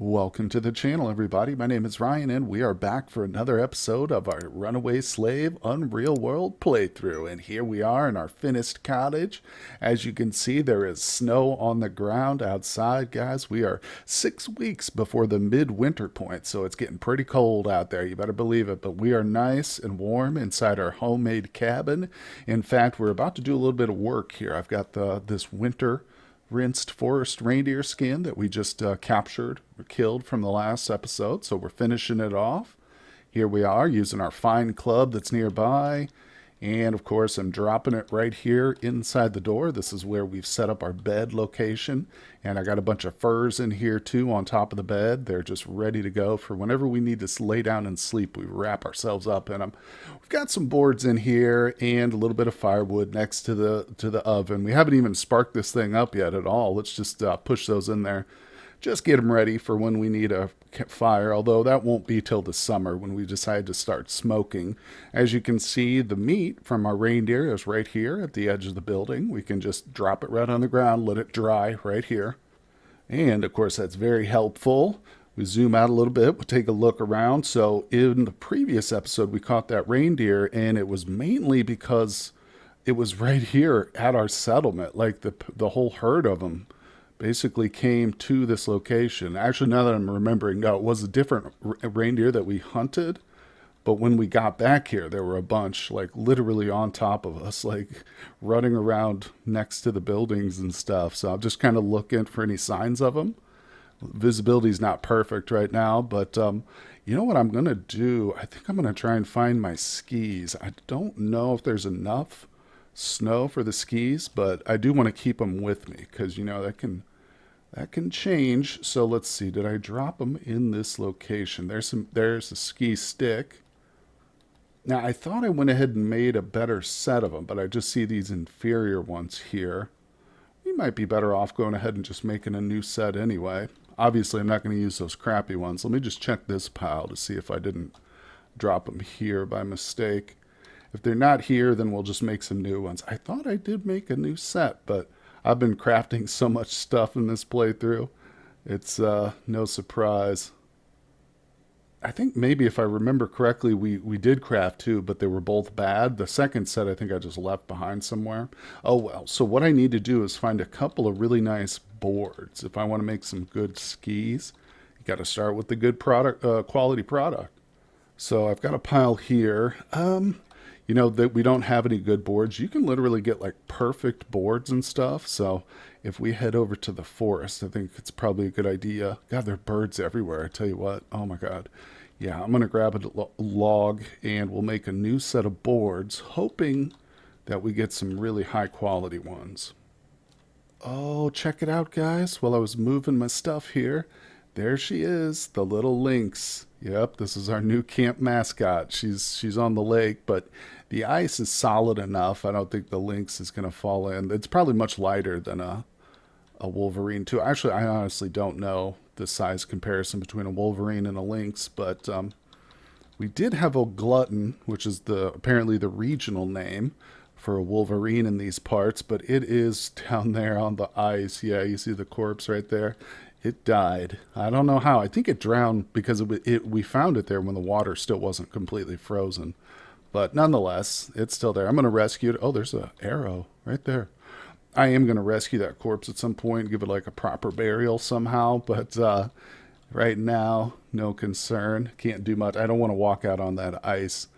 Welcome to the channel, everybody. My name is Ryan, and we are back for another episode of our Runaway Slave Unreal World playthrough. And here we are in our finished cottage. As you can see, there is snow on the ground outside, guys. We are 6 weeks before the midwinter point, so it's getting pretty cold out there. You better believe it. But we are nice and warm inside our homemade cabin. In fact, we're about to do a little bit of work here. I've got this winter rinsed forest reindeer skin that we just captured or killed from the last episode. So we're finishing it off. Here we are using our fine club that's nearby. And of course, I'm dropping it right here inside the door. This is where we've set up our bed location. And I got a bunch of furs in here too on top of the bed. They're just ready to go for whenever we need to lay down and sleep. We wrap ourselves up in them. We've got some boards in here and a little bit of firewood next to the oven. We haven't even sparked this thing up yet at all. Let's just push those in there. Just get them ready for when we need a fire, although that won't be till the summer when we decide to start smoking. As you can see, the meat from our reindeer is right here at the edge of the building. We can just drop it right on the ground, let it dry right here. And of course, that's very helpful. We zoom out a little bit, we'll take a look around. So in the previous episode, we caught that reindeer, and it was mainly because it was right here at our settlement, like the whole herd of them basically came to this location. Actually, now that I'm remembering, no, it was a different reindeer that we hunted. But when we got back here, there were a bunch, like literally on top of us, like running around next to the buildings and stuff. So I'm just kind of looking for any signs of them. Visibility is not perfect right now, but you know what I'm going to do? I think I'm going to try and find my skis. I don't know if there's enough snow for the skis, but I do want to keep them with me because, you know, that can change. So let's see. Did I drop them in this location? There's a ski stick. Now, I thought I went ahead and made a better set of them, but I just see these inferior ones here. We might be better off going ahead and just making a new set anyway. Obviously, I'm not going to use those crappy ones. Let me just check this pile to see if I didn't drop them here by mistake. If they're not here, then we'll just make some new ones. I thought I did make a new set, but I've been crafting so much stuff in this playthrough. It's no surprise. I think maybe if I remember correctly, we did craft two, but they were both bad. The second set I think I just left behind somewhere. Oh well, so what I need to do is find a couple of really nice boards. If I want to make some good skis, you got to start with the good product, quality product. So I've got a pile here. You know, that we don't have any good boards. You can literally get like perfect boards and stuff. So if we head over to the forest, I think it's probably a good idea. God, there are birds everywhere. I tell you what. Oh my God. Yeah, I'm going to grab a log and we'll make a new set of boards, hoping that we get some really high quality ones. Oh, check it out, guys. While I was moving my stuff here, there she is, the little lynx. Yep, this is our new camp mascot. She's on the lake, but the ice is solid enough. I don't think the lynx is going to fall in. It's probably much lighter than a wolverine too. Actually, I honestly don't know the size comparison between a wolverine and a lynx, but we did have a glutton, which is apparently the regional name for a wolverine in these parts, but it is down there on the ice. Yeah, you see the corpse right there. It died. I don't know how. I think it drowned because we found it there when the water still wasn't completely frozen. But nonetheless, it's still there. I'm going to rescue it. Oh, there's an arrow right there. I am going to rescue that corpse at some point, give it like a proper burial somehow. But right now, no concern. Can't do much. I don't want to walk out on that ice.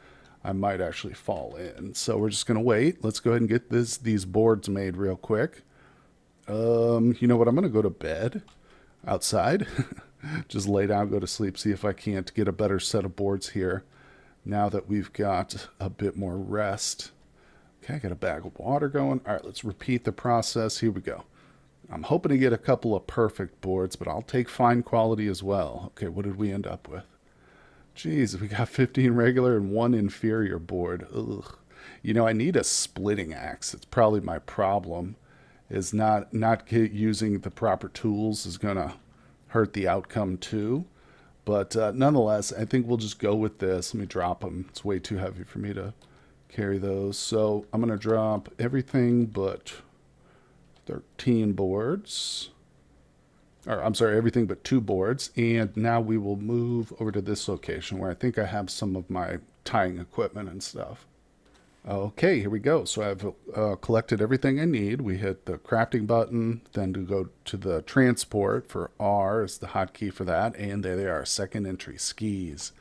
I might actually fall in. So we're just going to wait. Let's go ahead and get these boards made real quick. You know what? I'm going to go to bed outside. Just lay down, go to sleep, see if I can't get a better set of boards here now that we've got a bit more rest. Okay, I got a bag of water going. All right, let's repeat the process. Here we go. I'm hoping to get a couple of perfect boards, but I'll take fine quality as well. Okay, what did we end up with? Jeez, we got 15 regular and one inferior board. Ugh. You know, I need a splitting axe. It's probably my problem. Is not using the proper tools is going to hurt the outcome too. But nonetheless, I think we'll just go with this. Let me drop them. It's way too heavy for me to carry those. So I'm going to drop everything but 13 boards. or I'm sorry, everything but 2 boards. And now we will move over to this location where I think I have some of my tying equipment and stuff. Okay, here we go. So I've collected everything I need. We hit the crafting button, then to go to the transport for R is the hotkey for that. And there they are, second entry, skis.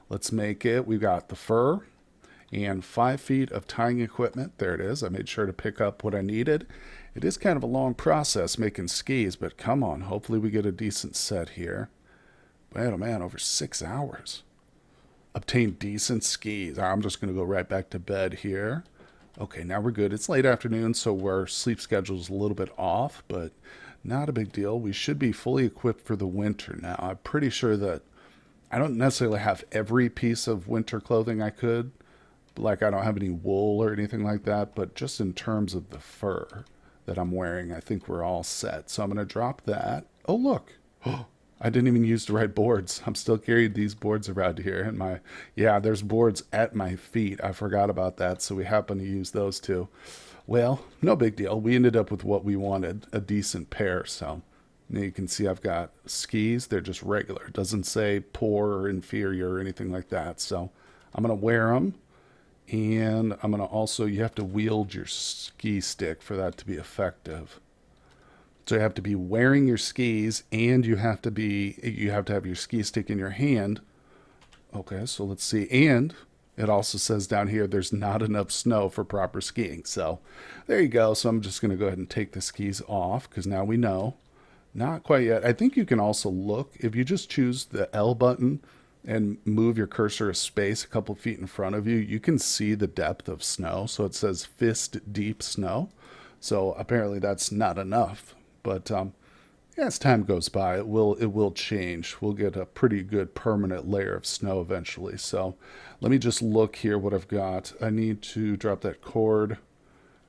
Let's make it. We've got the fur and 5 feet of tying equipment. There it is. I made sure to pick up what I needed. It is kind of a long process making skis, but come on. Hopefully we get a decent set here. Man, oh man, over 6 hours. Obtain decent skis. I'm just going to go right back to bed here. Okay, now we're good. It's late afternoon, so our sleep schedule is a little bit off, but not a big deal. We should be fully equipped for the winter now. I'm pretty sure that I don't necessarily have every piece of winter clothing I could. Like I don't have any wool or anything like that, but just in terms of the fur that I'm wearing, I think we're all set. So I'm going to drop that. Oh, look. I didn't even use the right boards. I'm still carrying these boards around here. And yeah, there's boards at my feet. I forgot about that. So we happen to use those too. Well, no big deal. We ended up with what we wanted, a decent pair. So now you can see I've got skis. They're just regular. It doesn't say poor or inferior or anything like that. So I'm going to wear them. And I'm going to also, you have to wield your ski stick for that to be effective. So you have to be wearing your skis and you have to have your ski stick in your hand. Okay, so let's see. And it also says down here there's not enough snow for proper skiing. So there you go. So I'm just going to go ahead and take the skis off because now we know. Not quite yet. I think you can also look, if you just choose the L button and move your cursor a space a couple feet in front of you, you can see the depth of snow. So it says fist deep snow. So apparently that's not enough. But as time goes by, it will change. We'll get a pretty good permanent layer of snow eventually. So let me just look here what I've got. I need to drop that cord.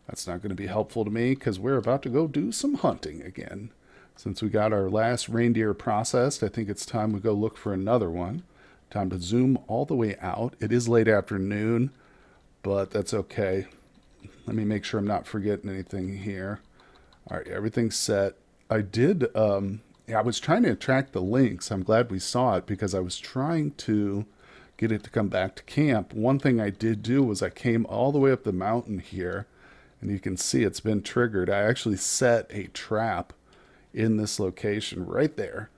That's not going to be helpful to me because we're about to go do some hunting again. Since we got our last reindeer processed, I think it's time we go look for another one. Time to zoom all the way out. It is late afternoon, but that's okay. Let me make sure I'm not forgetting anything here. All right, everything's set. I was trying to track the lynx. I'm glad we saw it because I was trying to get it to come back to camp. One thing I did do was I came all the way up the mountain here, and you can see it's been triggered. I actually set a trap in this location right there.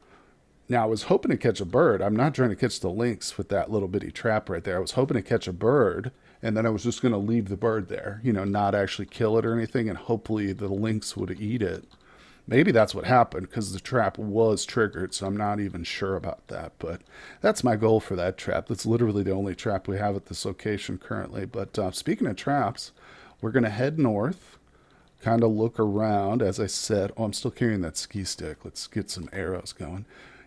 Now, I was hoping to catch a bird. I'm not trying to catch the lynx with that little bitty trap right there. I was hoping to catch a bird, and then I was just going to leave the bird there, not actually kill it or anything, and hopefully the lynx would eat it. Maybe that's what happened because the trap was triggered, so I'm not even sure about that. But that's my goal for that trap. That's literally the only trap we have at this location currently. But speaking of traps, we're going to head north, kind of look around. As I said, I'm still carrying that ski stick. Let's get some arrows going.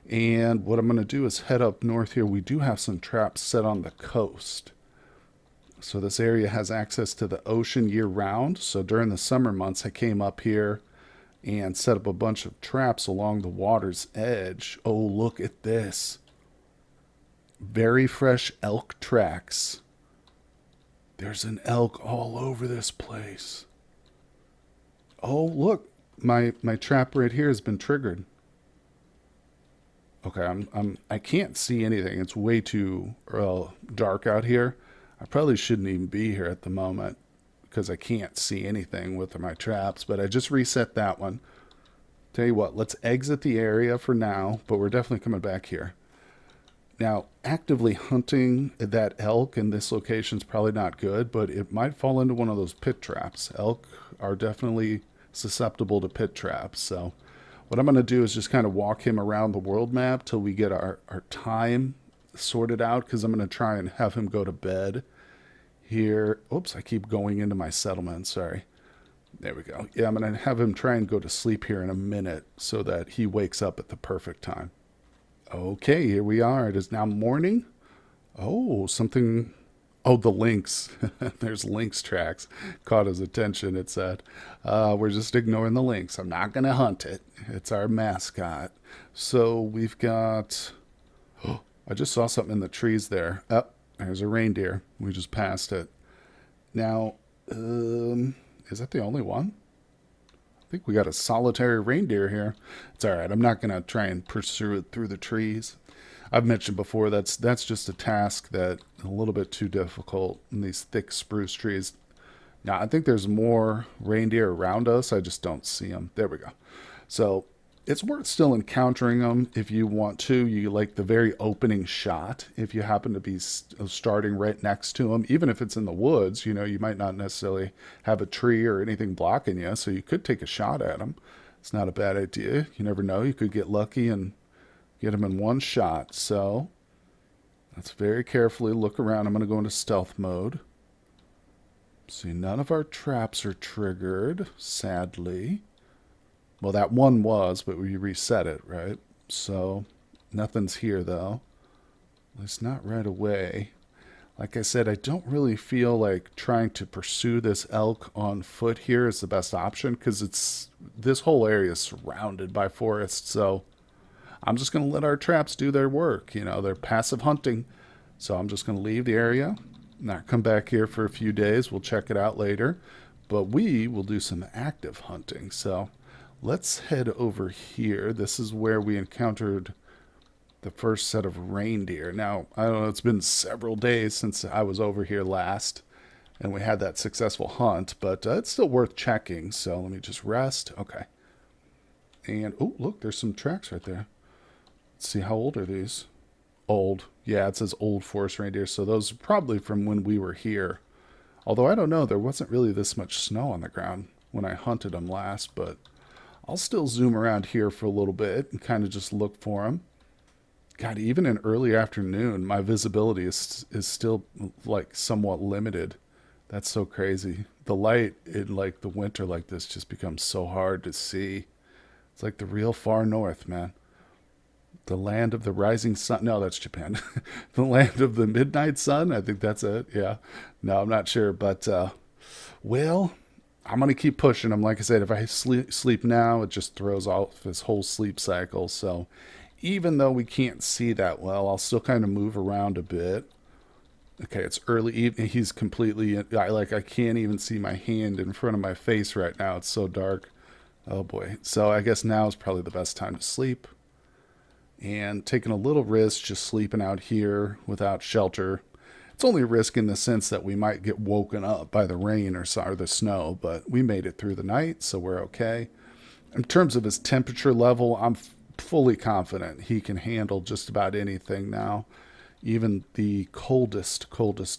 And what I'm going to do is head up north here. We do have some traps set on the coast. So this area has access to the ocean year-round. So during the summer months, I came up here and set up a bunch of traps along the water's edge. Oh, look at this. Very fresh elk tracks. There's an elk all over this place. Oh, look. My trap right here has been triggered. Okay, I can't see anything. It's way too dark out here. I probably shouldn't even be here at the moment because I can't see anything with my traps, but I just reset that one. Tell you what, let's exit the area for now, but we're definitely coming back here. Now, actively hunting that elk in this location is probably not good, but it might fall into one of those pit traps. Elk are definitely susceptible to pit traps, so what I'm going to do is just kind of walk him around the world map till we get our time sorted out, because I'm going to try and have him go to bed here. Oops, I keep going into my settlement. Sorry. There we go. Yeah, I'm going to have him try and go to sleep here in a minute so that he wakes up at the perfect time. Okay, here we are. It is now morning. Oh, something... Oh, the lynx. There's lynx tracks. Caught his attention, it said. We're just ignoring the lynx. I'm not going to hunt it. It's our mascot. So we've got... Oh, I just saw something in the trees there. Oh, there's a reindeer. We just passed it. Now, is that the only one? think we got a solitary reindeer here. It's all right. I'm not going to try and pursue it through the trees. I've mentioned before that's just a task that a little bit too difficult in these thick spruce trees. Now, I think there's more reindeer around us. I just don't see them. There we go. So it's worth still encountering them if you want to. You like the very opening shot. If you happen to be starting right next to them, even if it's in the woods, you might not necessarily have a tree or anything blocking you. So you could take a shot at them. It's not a bad idea. You never know. You could get lucky and get them in one shot. So let's very carefully look around. I'm going to go into stealth mode. See, none of our traps are triggered, sadly. Well, that one was, but we reset it, right? So nothing's here, though. At least not right away. Like I said, I don't really feel like trying to pursue this elk on foot here is the best option because this whole area is surrounded by forest. So I'm just going to let our traps do their work. They're passive hunting. So I'm just going to leave the area, not come back here for a few days. We'll check it out later. But we will do some active hunting. So let's head over here. This is where we encountered the first set of reindeer. Now, I don't know, it's been several days since I was over here last and we had that successful hunt, but it's still worth checking. So let me just rest. Okay. And, oh, look, there's some tracks right there. Let's see, how old are these? Old. Yeah, it says old forest reindeer, so those are probably from when we were here. Although, I don't know, there wasn't really this much snow on the ground when I hunted them last, but I'll still zoom around here for a little bit and kind of just look for them. God, even in early afternoon, my visibility is still like somewhat limited. That's so crazy. The light in like the winter like this just becomes so hard to see. It's like the real far north, man. The land of the rising sun. No, that's Japan. The land of the midnight sun. I think that's it. Yeah. No, I'm not sure, but well, I'm gonna keep pushing them. Like I said, if I sleep now, it just throws off this whole sleep cycle. So even though we can't see that well, I'll still kind of move around a bit. Okay, it's early evening. He's completely, I can't even see my hand in front of my face right now. It's so dark. Oh boy. So I guess now is probably the best time to sleep. And taking a little risk just sleeping out here without shelter. It's only a risk in the sense that we might get woken up by the rain or the snow, but we made it through the night, so we're okay. In terms of his temperature level, I'm fully confident he can handle just about anything now. Even the coldest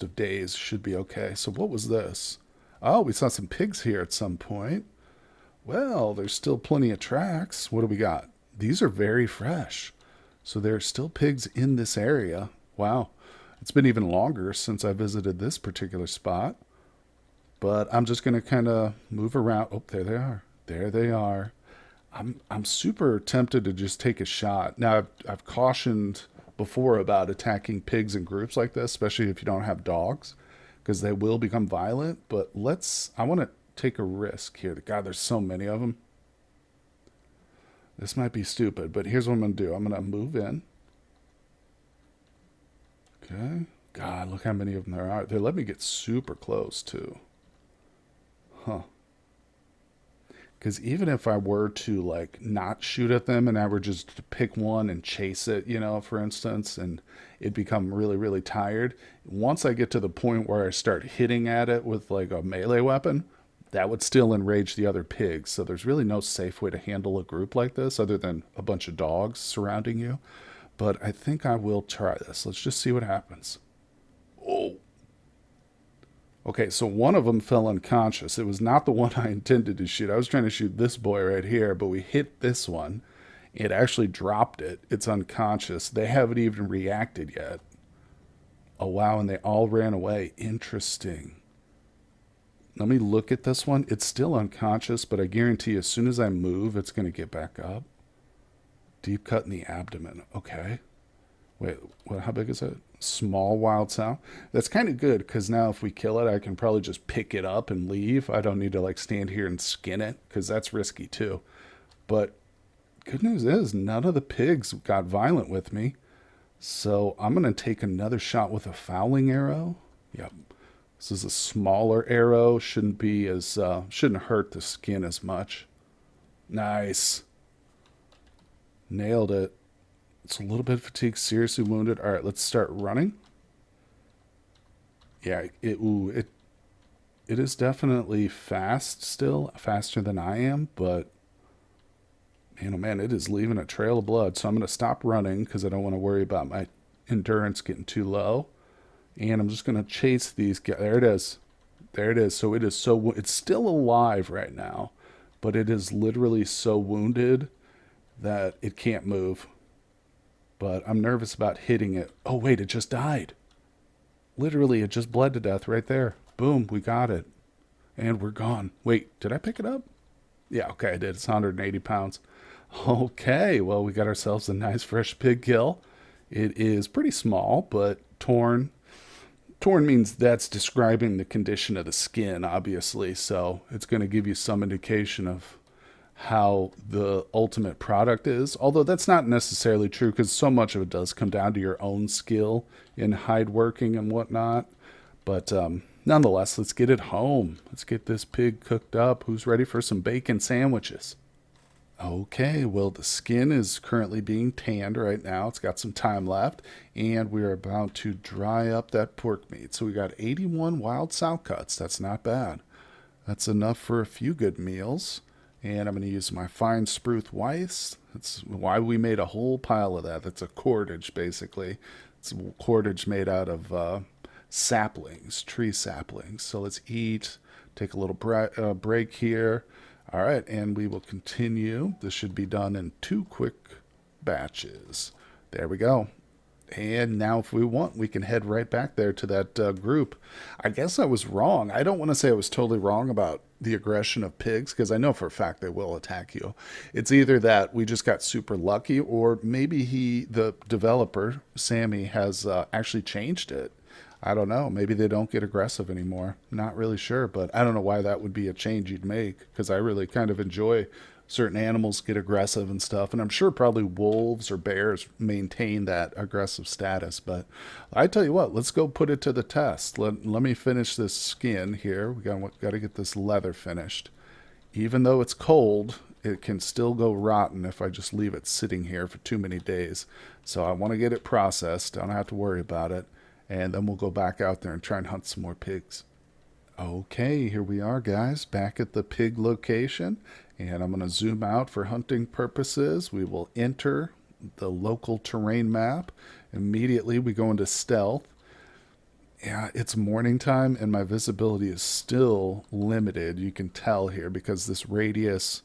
of days should be okay. So what was this? Oh, we saw some pigs here at some point. Well, there's still plenty of tracks. What do we got? These are very fresh. So there are still pigs in this area. Wow. It's been even longer since I visited this particular spot. But I'm just going to kind of move around. Oh, there they are. There they are. I'm super tempted to just take a shot. Now, I've cautioned before about attacking pigs in groups like this, especially if you don't have dogs, because they will become violent. But I want to take a risk here. God, there's so many of them. This might be stupid, but here's what I'm going to do. I'm going to move in. Okay. God, look how many of them there are. They let me get super close, too. Huh. Because even if I were to, like, not shoot at them and I were just to pick one and chase it, for instance, and it become really, really tired, once I get to the point where I start hitting at it with, like, a melee weapon, that would still enrage the other pigs. So there's really no safe way to handle a group like this other than a bunch of dogs surrounding you. But I think I will try this. Let's just see what happens. Oh. Okay, so one of them fell unconscious. It was not the one I intended to shoot. I was trying to shoot this boy right here, but we hit this one. It actually dropped it. It's unconscious. They haven't even reacted yet. Oh, wow, and they all ran away. Interesting. Let me look at this one. It's still unconscious, but I guarantee as soon as I move, it's going to get back up. Deep cut in the abdomen. Okay. Wait, how big is it? Small wild sow. That's kind of good because now if we kill it, I can probably just pick it up and leave. I don't need to like stand here and skin it because that's risky too. But good news is none of the pigs got violent with me. So I'm going to take another shot with a fowling arrow. Yep. This is a smaller arrow. Shouldn't hurt the skin as much. Nice. Nailed it. It's a little bit fatigued, seriously wounded. All right, let's start running. Yeah, it is definitely fast still, faster than I am, but man, oh man, it is leaving a trail of blood. So I'm going to stop running because I don't want to worry about my endurance getting too low. And I'm just going to chase these guys. There it is. There it is. So it is so, it's still alive right now, but it is literally so wounded that it can't move. But I'm nervous about hitting it. Oh, wait, it just died. Literally, it just bled to death right there. Boom, we got it. And we're gone. Wait, did I pick it up? Yeah, okay, I did. It's 180 pounds. Okay, well, we got ourselves a nice fresh pig kill. It is pretty small, but torn. Torn means that's describing the condition of the skin, obviously. So it's going to give you some indication of how the ultimate product is. Although that's not necessarily true because so much of it does come down to your own skill in hide working and whatnot. But nonetheless, let's get it home. Let's get this pig cooked up. Who's ready for some bacon sandwiches? Okay, well, the skin is currently being tanned right now. It's got some time left, and we're about to dry up that pork meat. So we got 81 wild sow cuts. That's not bad. That's enough for a few good meals. And I'm going to use my fine spruce Weiss. That's why we made a whole pile of that. That's a cordage, basically. It's cordage made out of saplings, tree saplings. So let's eat, take a little break here. All right, and we will continue. This should be done in 2 quick batches. There we go. And now, if we want, we can head right back there to that group. I guess I was wrong. I don't want to say I was totally wrong about the aggression of pigs, because I know for a fact they will attack you. It's either that we just got super lucky, or maybe the developer, Sammy, has actually changed it. I don't know. Maybe they don't get aggressive anymore. Not really sure, but I don't know why that would be a change you'd make, because I really kind of enjoy certain animals get aggressive and stuff. And I'm sure probably wolves or bears maintain that aggressive status. But I tell you what, let's go put it to the test. Let me finish this skin here. We got to get this leather finished. Even though it's cold, it can still go rotten if I just leave it sitting here for too many days. So I want to get it processed. I don't have to worry about it. And then we'll go back out there and try and hunt some more pigs. Okay, here we are, guys, back at the pig location. And I'm going to zoom out for hunting purposes. We will enter the local terrain map. Immediately, we go into stealth. Yeah, it's morning time, and my visibility is still limited. You can tell here because this radius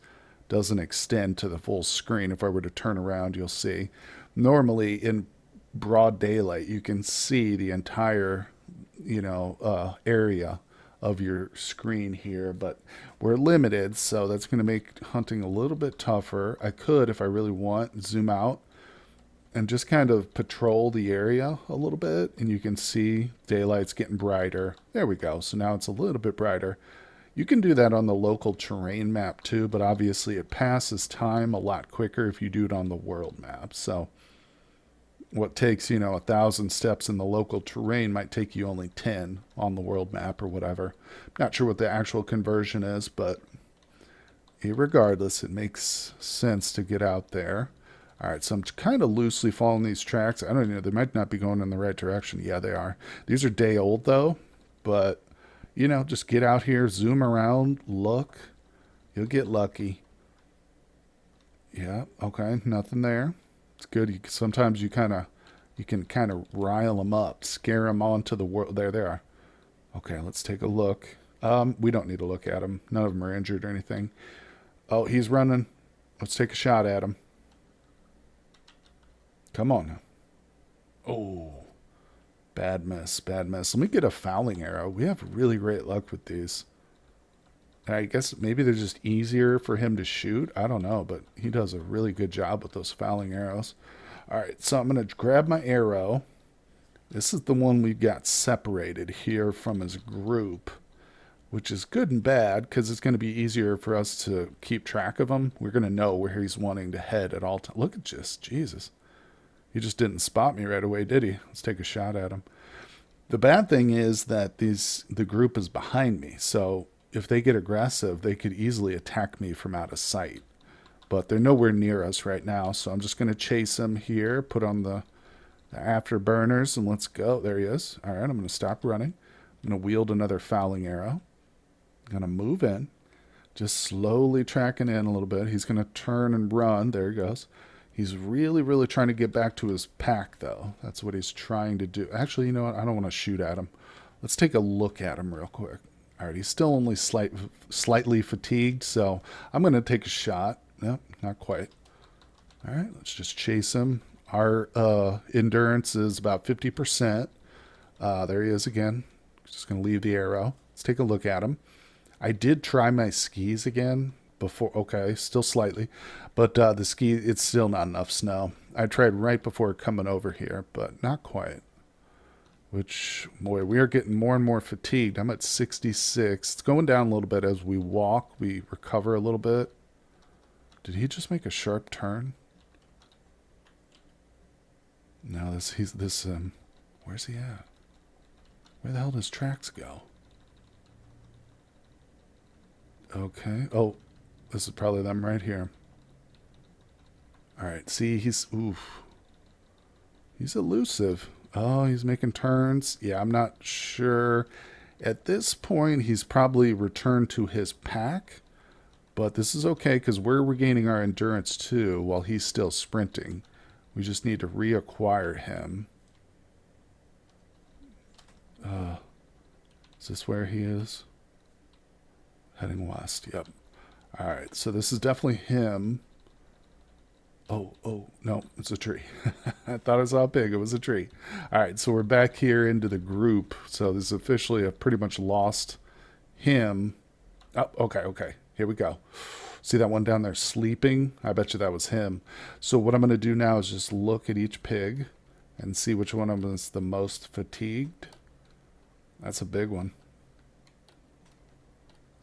doesn't extend to the full screen. If I were to turn around, you'll see. Normally, in broad daylight, you can see the entire, area of your screen here, but we're limited, so that's going to make hunting a little bit tougher. I could, if I really want, zoom out and just kind of patrol the area a little bit, and you can see daylight's getting brighter. There we go. So now it's a little bit brighter. You can do that on the local terrain map too, but obviously it passes time a lot quicker if you do it on the world map. So what takes 1,000 steps in the local terrain might take you only 10 on the world map or whatever. Not sure what the actual conversion is, but regardless, it makes sense to get out there. All right, so I'm kind of loosely following these tracks. I don't know, they might not be going in the right direction. Yeah, they are. These are day old though, but just get out here, zoom around, look. You'll get lucky. Yeah, okay, nothing there. It's good. Sometimes you can kind of rile them up, scare them onto the world. There they are. Okay, let's take a look. We don't need to look at them. None of them are injured or anything. Oh, he's running. Let's take a shot at him. Come on now. Oh, bad miss, bad miss. Let me get a fouling arrow. We have really great luck with these. I guess maybe they're just easier for him to shoot. I don't know, but he does a really good job with those fouling arrows. All right, so I'm going to grab my arrow. This is the one we got separated here from his group, which is good and bad because it's going to be easier for us to keep track of him. We're going to know where he's wanting to head at all times. Look at Jesus. He just didn't spot me right away, did he? Let's take a shot at him. The bad thing is that the group is behind me, so if they get aggressive, they could easily attack me from out of sight. but they're nowhere near us right now. So I'm just going to chase him here, put on the afterburners, and let's go. There he is. All right, I'm going to stop running. I'm going to wield another fouling arrow. I'm going to move in, just slowly tracking in a little bit. He's going to turn and run. There he goes. He's really, really trying to get back to his pack, though. That's what he's trying to do. Actually, you know what? I don't want to shoot at him. Let's take a look at him real quick. All right, he's still only slightly fatigued, so I'm going to take a shot. Nope, not quite. All right, let's just chase him. Our endurance is about 50%. There he is again. Just going to leave the arrow. Let's take a look at him. I did try my skis again before. Okay, still slightly. But the ski, it's still not enough snow. I tried right before coming over here, but not quite. Which, boy, we are getting more and more fatigued. I'm at 66. It's going down a little bit as we walk. We recover a little bit. Did he just make a sharp turn? No, where's he at? Where the hell does tracks go? Okay. Oh, this is probably them right here. All right. See, he's elusive. Oh, he's making turns. Yeah, I'm not sure. At this point, he's probably returned to his pack. But this is okay because we're regaining our endurance too while he's still sprinting. We just need to reacquire him. Is this where he is? Heading west. Yep. All right. So this is definitely him. Oh, no, it's a tree. I thought I saw a pig. It was a tree. All right, so we're back here into the group. So this is officially, I've pretty much lost him. Oh, okay. Here we go. See that one down there sleeping? I bet you that was him. So what I'm going to do now is just look at each pig and see which one of them is the most fatigued. That's a big one.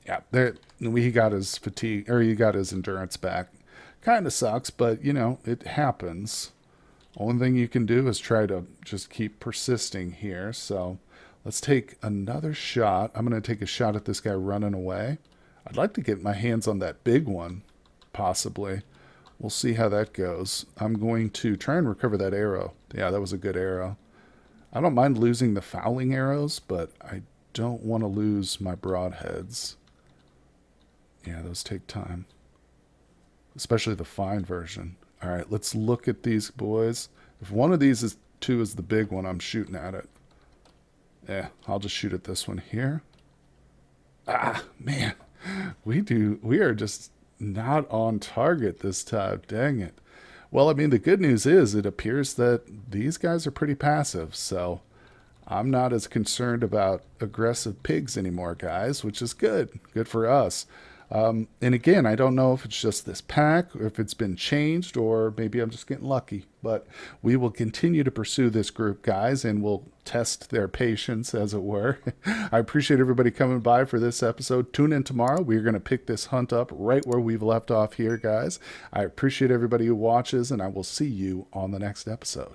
Yeah, there he got his fatigue, or he got his endurance back. Kind of sucks, but, you know, it happens. Only thing you can do is try to just keep persisting here. So let's take another shot. I'm going to take a shot at this guy running away. I'd like to get my hands on that big one, possibly. We'll see how that goes. I'm going to try and recover that arrow. Yeah, that was a good arrow. I don't mind losing the fouling arrows, but I don't want to lose my broadheads. Yeah, those take time. Especially the fine version. All right, let's look at these boys. If one of these is the big one, I'm shooting at it. Yeah, I'll just shoot at this one here. Ah, man. We are just not on target this time. Dang it. Well, I mean, the good news is it appears that these guys are pretty passive, so I'm not as concerned about aggressive pigs anymore, guys, which is good. Good for us. And again, I don't know if it's just this pack, or if it's been changed, or maybe I'm just getting lucky. But we will continue to pursue this group, guys, and we'll test their patience, as it were. I appreciate everybody coming by for this episode. Tune in tomorrow. We're going to pick this hunt up right where we've left off here, guys. I appreciate everybody who watches, and I will see you on the next episode.